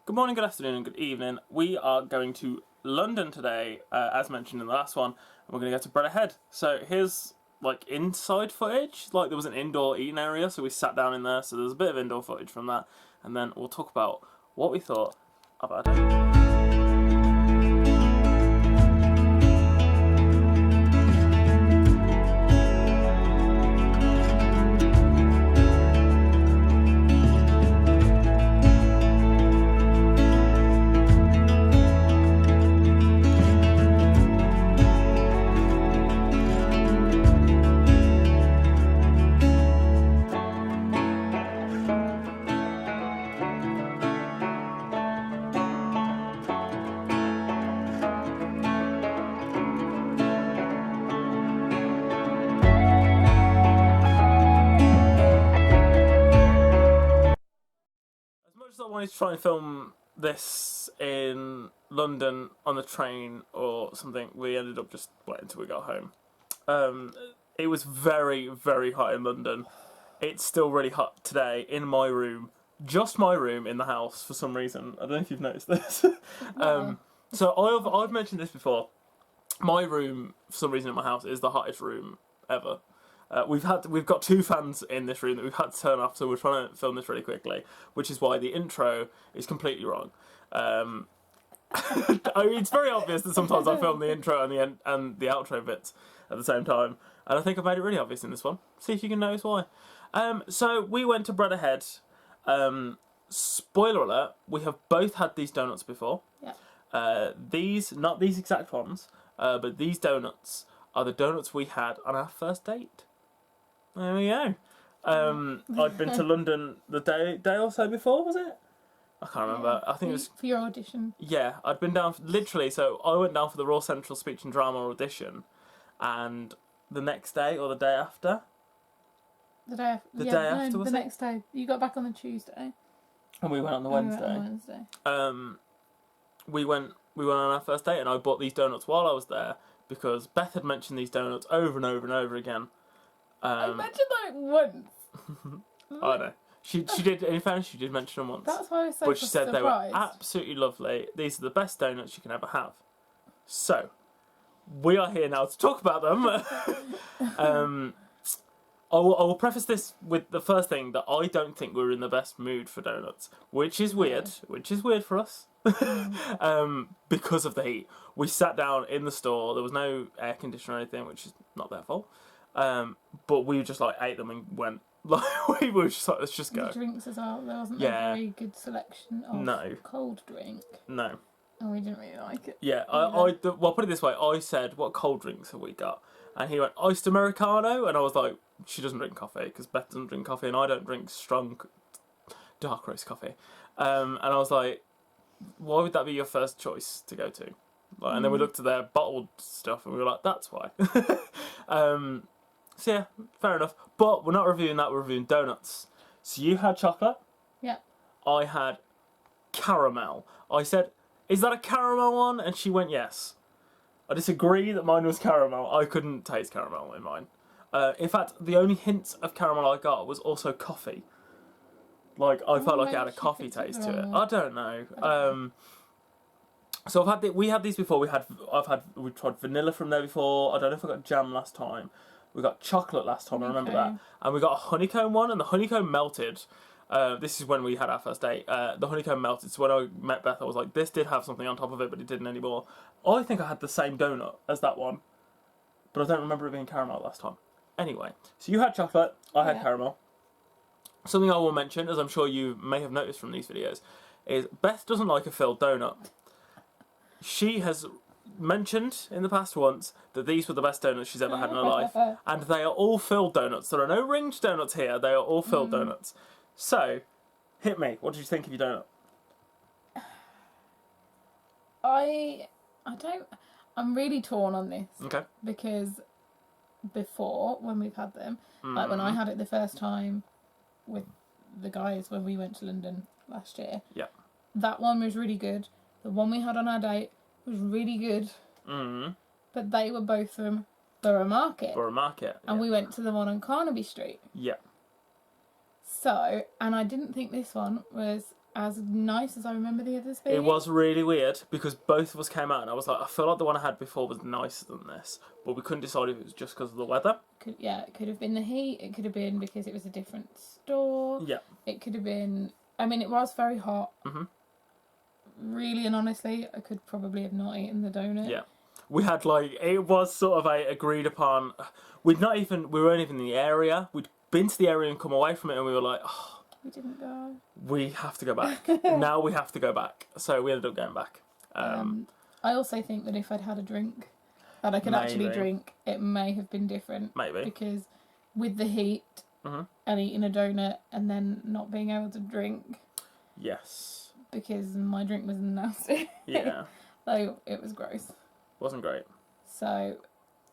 Good morning, good afternoon, and good evening. We are going to London today, as mentioned in the last one, and we're going to go to Bread Ahead. So here's like inside footage. Like there was an indoor eating area, so we sat down in there. So there's a bit of indoor footage from that, and then we'll talk about what we thought about it. I wanted to try and film this in London on the train or something. We ended up just waiting until we got home. It was very, very hot in London. It's still really hot today in my room. Just my room in the house for some reason. I don't know if you've noticed this. So I've mentioned this before. My room, for some reason in my house, is the hottest room ever. We've got two fans in this room that we've had to turn off, so we're trying to film this really quickly, which is why the intro is completely wrong. I mean, it's very obvious that sometimes I film the intro and the end and the outro bits at the same time, and I think I've made it really obvious in this one. See if you can notice why. So we went to Bread Ahead. Spoiler alert: we have both had these donuts before. Yeah. Not these exact ones, but these donuts are the donuts we had on our first date. There we go. I'd been to London the day or so before, was it? I can't remember. I think it was for your audition. Yeah, I'd been down literally. So I went down for the Royal Central Speech and Drama audition, and the next day or the day after. The day after. The next day. You got back on the Tuesday. And we went on the Wednesday. We went on our first date, and I bought these donuts while I was there because Beth had mentioned these donuts over and over and over again. I mentioned that once. I know. She did. In fairness, she did mention them once. That's why I was so But she said surprised. they were absolutely lovely. These are the best donuts you can ever have. So, we are here now to talk about them. I will preface this with the first thing that I don't think we're in the best mood for donuts, which is weird. Which is weird for us. Because of the heat. We sat down in the store. There was no air conditioner or anything, which is not their fault. But we just like ate them and went. Like we were just like, let's just go. The drinks as well. There wasn't a very good selection of cold drink. No. And we didn't really like it. Yeah, well, put it this way. I said, what cold drinks have we got? And he went, iced Americano. And I was like, she doesn't drink coffee, because Beth doesn't drink coffee, and I don't drink strong, dark roast coffee. And I was like, why would that be your first choice to go to? Like, and then we looked at their bottled stuff, and we were like, that's why. So yeah, fair enough. But we're not reviewing that, we're reviewing donuts. So you had chocolate. Yeah. I had caramel. I said, is that a caramel one? And she went, yes. I disagree that mine was caramel. I couldn't taste caramel in mine. In fact, the only hint of caramel I got was also coffee. Like, I felt like it had a coffee taste to it. I don't know. So we had these before. We tried vanilla from there before. I don't know if I got jam last time. We got chocolate last time, I remember that. And we got a honeycomb one, and the honeycomb melted. This is when we had our first date. The honeycomb melted, so when I met Beth, I was like, this did have something on top of it, but it didn't anymore. I think I had the same donut as that one, but I don't remember it being caramel last time. Anyway, so you had chocolate, I had caramel. Something I will mention, as I'm sure you may have noticed from these videos, is Beth doesn't like a filled donut. She has mentioned in the past once that these were the best donuts she's ever had in her life, and they are all filled donuts. There are no ringed donuts here, they are all filled donuts. So, hit me. What did you think of your donut? I'm really torn on this. Okay. Because before, when we've had them, like when I had it the first time with the guys when we went to London last year, that one was really good. The one we had on our date was really good. But they were both from Borough Market. Borough Market. And we went to the one on Carnaby Street. Yeah. So, and I didn't think this one was as nice as I remember the others being. It was really weird because both of us came out and I was like, I feel like the one I had before was nicer than this, but we couldn't decide if it was just because of the weather. It could have been the heat. It could have been because it was a different store. Yeah. It could have been. I mean, it was very hot. Mm-hmm. Really and honestly, I could probably have not eaten the donut. Yeah. We had it was sort of a agreed upon. We weren't even in the area. We'd been to the area and come away from it, and we were like, oh, we didn't go. We have to go back. Now we have to go back. So we ended up going back. I also think that if I'd had a drink that I could actually drink, it may have been different. Maybe. Because with the heat and eating a donut and then not being able to drink. Yes. Because my drink was nasty. Yeah. It was gross. Wasn't great. So.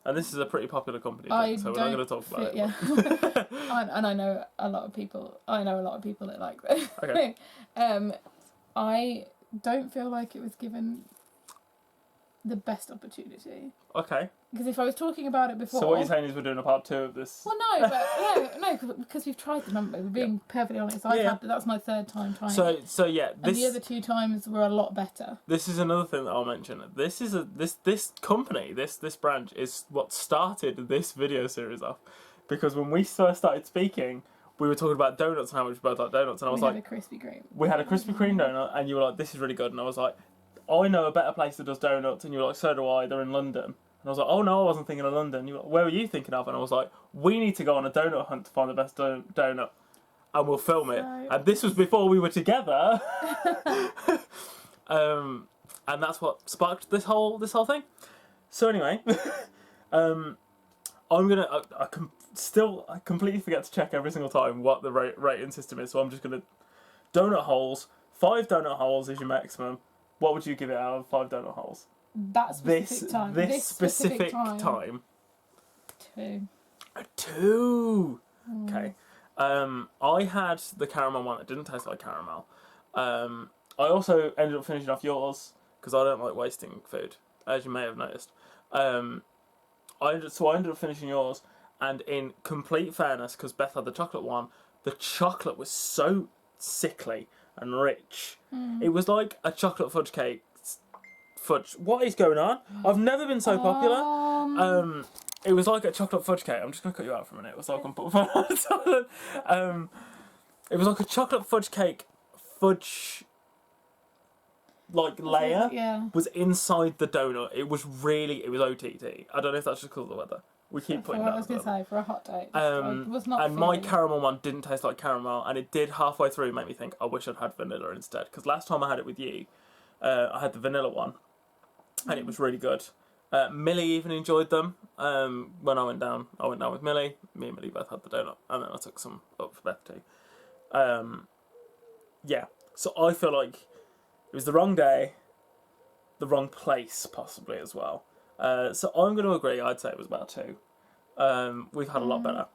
And this is a pretty popular company drink, so we're not going to talk about it. Yeah. And I know a lot of people. That like this. Okay. I don't feel like it was given the best opportunity. Okay. Because if I was talking about it before... So what you're saying is we're doing a part 2 of this? Well, no, because we've tried them, haven't we? We're being perfectly honest. That's my third time trying it. So yeah, and the other 2 times were a lot better. This is another thing that I'll mention. This is this company, this branch is what started this video series off. Because when we first started speaking, we were talking about donuts and how much we both like donuts, and I was like... We had a Krispy Kreme. We had a Krispy Kreme donut, and you were like, this is really good, and I was like, I know a better place that does donuts, and you were like, so do I, they're in London. And I was like, oh no, I wasn't thinking of London. You were like, where were you thinking of? And I was like, we need to go on a donut hunt to find the best donut, and we'll film it. And this was before we were together. And that's what sparked this whole thing. So anyway, I'm gonna, I completely forget to check every single time what the rating system is, so I'm just gonna, donut holes, 5 donut holes is your maximum. What would you give it out of 5 donut holes? That specific time. This specific time. 2. A 2. Okay. I had the caramel one that didn't taste like caramel. I also ended up finishing off yours because I don't like wasting food, as you may have noticed. I ended up finishing yours, and in complete fairness, because Beth had the chocolate one, the chocolate was so sickly and rich. It was like a chocolate fudge cake. What is going on? I've never been so popular. It was like a chocolate fudge cake. I'm just gonna cut you out for a minute. It was like it was like a chocolate fudge cake, layer was inside the donut. It was OTT. I don't know if that's just because of the weather. We keep putting that. I was going to say, for a hot day. My caramel one didn't taste like caramel, and it did halfway through make me think, I wish I'd had vanilla instead. Because last time I had it with you, I had the vanilla one, and it was really good. Millie even enjoyed them. When I went down with Millie. Me and Millie both had the donut, and then I took some up for Beth too. Yeah, so I feel like it was the wrong day, the wrong place possibly as well. So I'm going to agree, I'd say it was about 2. We've had a lot better.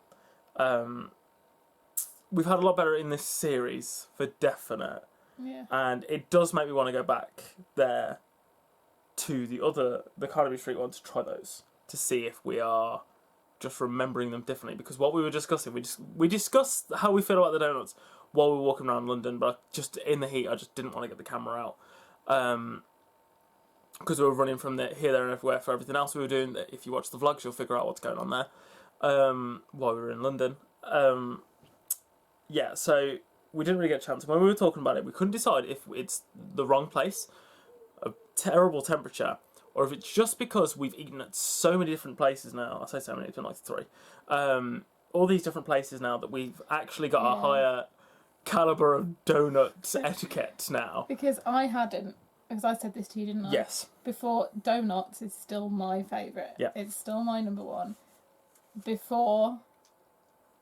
We've had a lot better in this series, for definite. Yeah. And it does make me want to go back there to the Carnaby Street one to try those, to see if we are just remembering them differently. Because what we were discussing, we discussed how we feel about the donuts while we were walking around London, but just in the heat, I just didn't want to get the camera out. Because we were running from here, there and everywhere for everything else we were doing. If you watch the vlogs, you'll figure out what's going on there. While we were in London. Yeah, so we didn't really get a chance. When we were talking about it, we couldn't decide if it's the wrong place, a terrible temperature, or if it's just because we've eaten at so many different places now. I say so many, it's been like 3. All these different places now that we've actually got a higher calibre of donut etiquette now. Because I hadn't. Because I said this to you, didn't I? Yes. Before, donuts is still my favourite. Yeah. It's still my number 1. Before,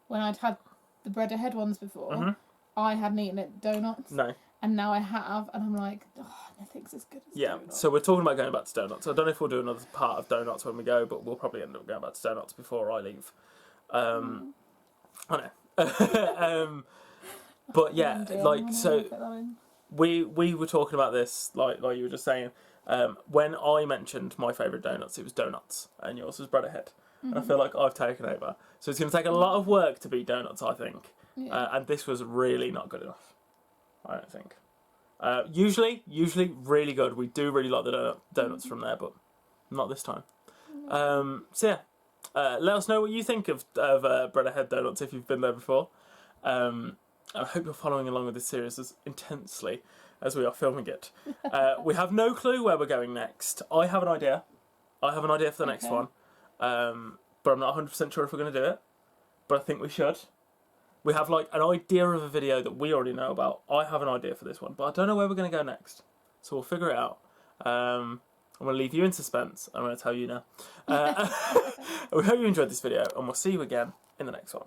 when I'd had the bread ahead ones before, I hadn't eaten at donuts. No. And now I have, and I'm like, nothing's as good as donuts. So we're talking about going back to donuts. I don't know if we'll do another part of donuts when we go, but we'll probably end up going back to donuts before I leave. I know. But yeah, we were talking about this, like you were just saying. When I mentioned my favourite donuts, it was donuts, and yours was bread ahead. And I feel like I've taken over. So it's going to take a lot of work to beat donuts, I think. Yeah. And this was really not good enough, I don't think. Usually really good. We do really like the donuts from there, but not this time. So yeah, let us know what you think of Bread Ahead Donuts if you've been there before. I hope you're following along with this series as intensely as we are filming it. We have no clue where we're going next. I have an idea. I have an idea for the next one, but I'm not 100% sure if we're going to do it. But I think we should. We have like an idea of a video that we already know about. I have an idea for this one, but I don't know where we're going to go next. So we'll figure it out. I'm going to leave you in suspense. I'm going to tell you now. We hope you enjoyed this video, and we'll see you again in the next one.